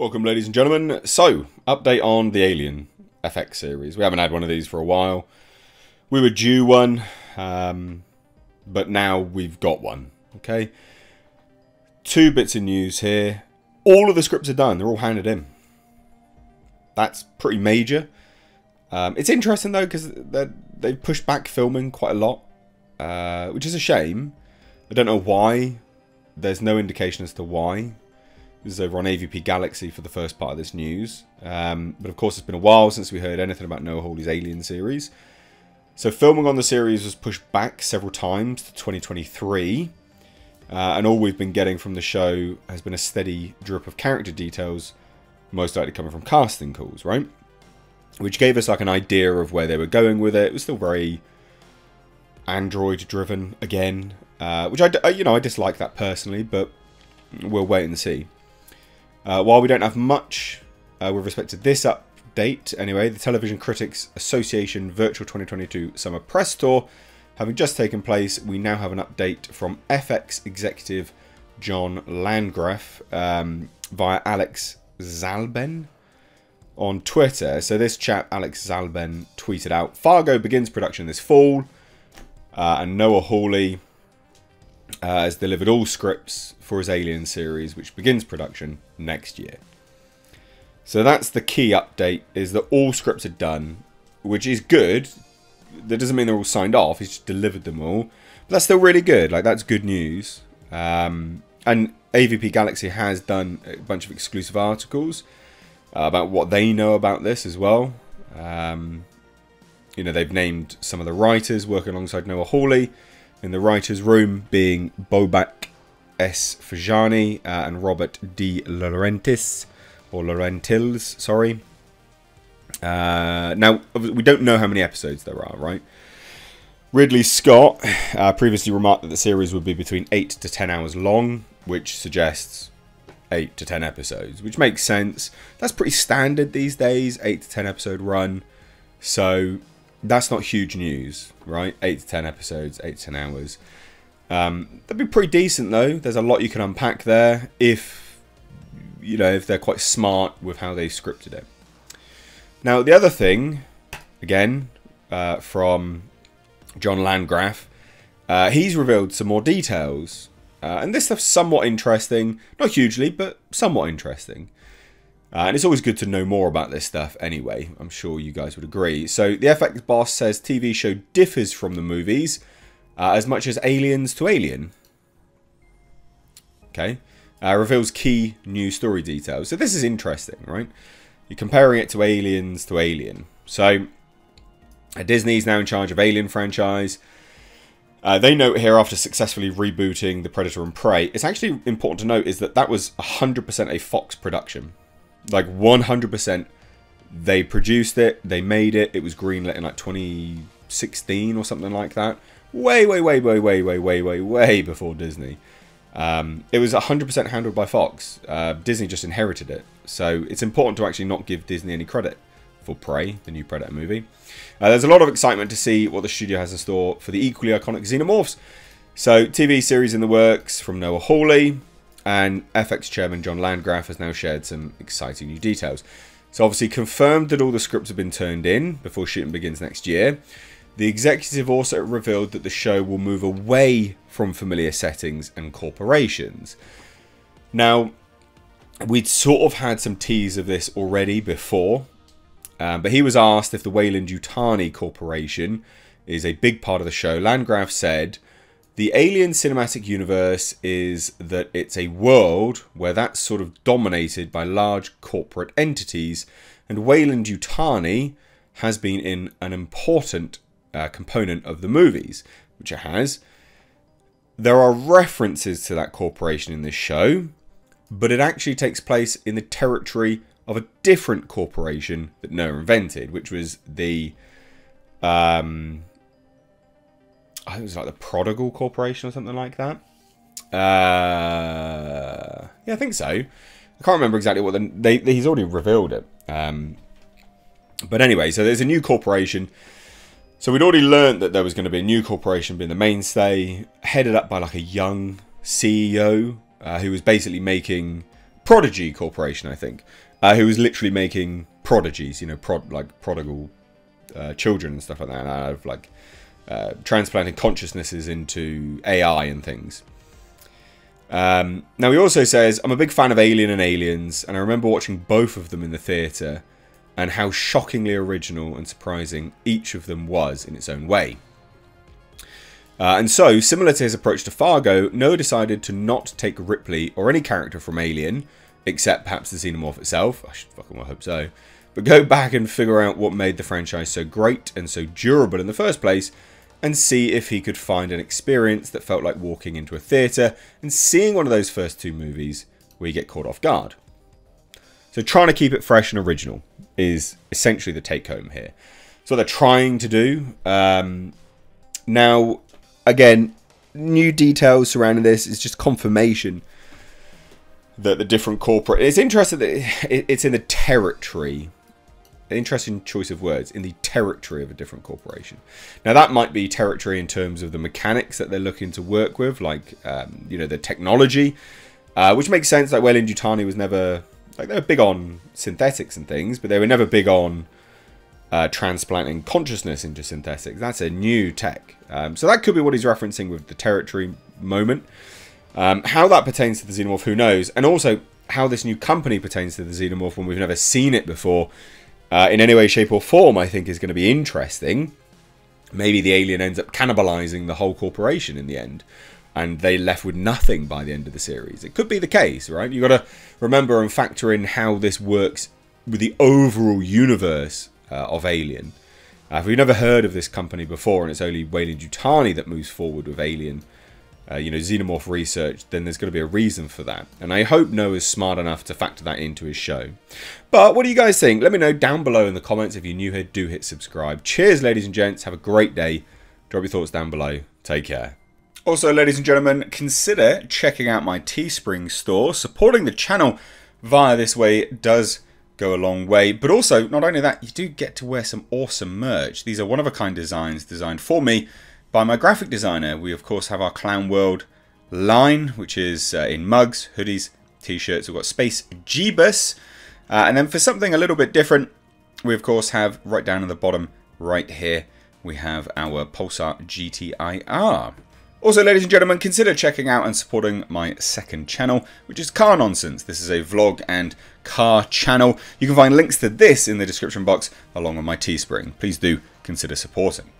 Welcome, ladies and gentlemen. So, update on the Alien FX series. We haven't had one of these for a while. We were due one, but now we've got one. Okay. Two bits of news here. All of the scripts are done. They're all handed in. That's pretty major. It's interesting, though, because they've pushed back filming quite a lot, which is a shame. I don't know why. There's no indication as to why. This is over on AVP Galaxy for the first part of this news. But of course, it's been a while since we heard anything about Noah Hawley's Alien series. So filming on the series was pushed back several times to 2023. And all we've been getting from the show has been a steady drip of character details, most likely coming from casting calls, right? Which gave us like an idea of where they were going with it. It was still very Android-driven again, which I dislike that personally, but we'll wait and see. While we don't have much with respect to this update, anyway, the Television Critics Association Virtual 2022 Summer Press Tour having just taken place, we now have an update from FX executive John Landgraf via Alex Zalben on Twitter. So this chap, Alex Zalben, tweeted out, Fargo begins production this fall, and Noah Hawley has delivered all scripts for his Alien series, which begins production next year. So that's the key update, is that all scripts are done, which is good. That doesn't mean they're all signed off, he's just delivered them all. But that's still really good, like that's good news. And AVP Galaxy has done a bunch of exclusive articles about what they know about this as well. You know, they've named some of the writers working alongside Noah Hawley in the writer's room, being Bobak S. Fajani and Robert D. Laurentiis, or Laurentils, sorry. Now, we don't know how many episodes there are, right? Ridley Scott previously remarked that the series would be between 8 to 10 hours long, which suggests 8 to 10 episodes, which makes sense. That's pretty standard these days, 8 to 10 episode run. So that's not huge news, right? 8 to 10 episodes, 8 to 10 hours. That'd be pretty decent, though. There's a lot you can unpack there if, you know, if they're quite smart with how they scripted it. Now, the other thing, again, from John Landgraf, he's revealed some more details. And this stuff's somewhat interesting. Not hugely, but somewhat interesting. And it's always good to know more about this stuff anyway. I'm sure you guys would agree. So the FX boss says TV show differs from the movies as much as Aliens to Alien. Okay. Reveals key new story details. So this is interesting, right? You're comparing it to Aliens to Alien. So Disney's now in charge of Alien franchise. They note here, after successfully rebooting The Predator and Prey, it's actually important to note is that was 100% a Fox production. Like 100%, they produced it, they made it, it was greenlit in like 2016 or something like that. Way before Disney. It was 100% handled by Fox. Disney just inherited it. So it's important to actually not give Disney any credit for Prey, the new Predator movie. There's a lot of excitement to see what the studio has in store for the equally iconic Xenomorphs. So TV series in the works from Noah Hawley. And FX chairman John Landgraf has now shared some exciting new details. So obviously confirmed that all the scripts have been turned in before shooting begins next year. The executive also revealed that the show will move away from familiar settings and corporations. Now, we'd sort of had some tease of this already before. But he was asked if the Weyland-Yutani Corporation is a big part of the show. Landgraf said, the Alien cinematic universe is that it's a world where that's sort of dominated by large corporate entities, and Weyland-Yutani has been in an important component of the movies, which it has. There are references to that corporation in this show, but it actually takes place in the territory of a different corporation that Noah invented, which was the I think it was like the Prodigal Corporation or something like that. Yeah, I think so. I can't remember exactly what he's already revealed it. But anyway, so there's a new corporation. So we'd already learned that there was going to be a new corporation being the mainstay, headed up by like a young CEO who was basically making Prodigy Corporation, I think, who was literally making prodigies, you know, like prodigal children and stuff like that, out of like transplanting consciousnesses into AI and things. Now he also says, I'm a big fan of Alien and Aliens, and I remember watching both of them in the theatre, and how shockingly original and surprising each of them was in its own way. And so, similar to his approach to Fargo, Noah decided to not take Ripley or any character from Alien, except perhaps the Xenomorph itself, I should fucking well hope so, but go back and figure out what made the franchise so great and so durable in the first place, and see if he could find an experience that felt like walking into a theatre and seeing one of those first two movies where you get caught off guard. So trying to keep it fresh and original is essentially the take home here. So what they're trying to do. Now, again, new details surrounding this is just confirmation that the different corporate... It's interesting that it's in the territory. An interesting choice of words. In the territory of a different corporation. Now, that might be territory in terms of the mechanics that they're looking to work with. Like, you know, the technology. Which makes sense. Like, Weyland-Yutani was never... Like, they were big on synthetics and things, but they were never big on transplanting consciousness into synthetics. That's a new tech. So that could be what he's referencing with the territory moment. How that pertains to the Xenomorph, who knows? And also, how this new company pertains to the Xenomorph when we've never seen it before, in any way, shape, or form, I think is going to be interesting. Maybe the alien ends up cannibalizing the whole corporation in the end, and they left with nothing by the end of the series. It could be the case, right? You've got to remember and factor in how this works with the overall universe of Alien. If we've never heard of this company before, and it's only Weyland-Yutani that moves forward with Alien, you know, Xenomorph research, then there's going to be a reason for that. And I hope Noah's smart enough to factor that into his show. But what do you guys think? Let me know down below in the comments. If you're new here, do hit subscribe. Cheers, ladies and gents. Have a great day. Drop your thoughts down below. Take care. Also, ladies and gentlemen, consider checking out my Teespring store. Supporting the channel via this way does go a long way. But also, not only that, you do get to wear some awesome merch. These are one-of-a-kind designs designed for me by my graphic designer. We, of course, have our Clown World line, which is in mugs, hoodies, t-shirts. We've got Space Jeebus. And then for something a little bit different, we, of course, have right down at the bottom right here, we have our Pulsar GTIR. Also, ladies and gentlemen, consider checking out and supporting my second channel, which is Car Nonsense. This is a vlog and car channel. You can find links to this in the description box, along with my Teespring. Please do consider supporting.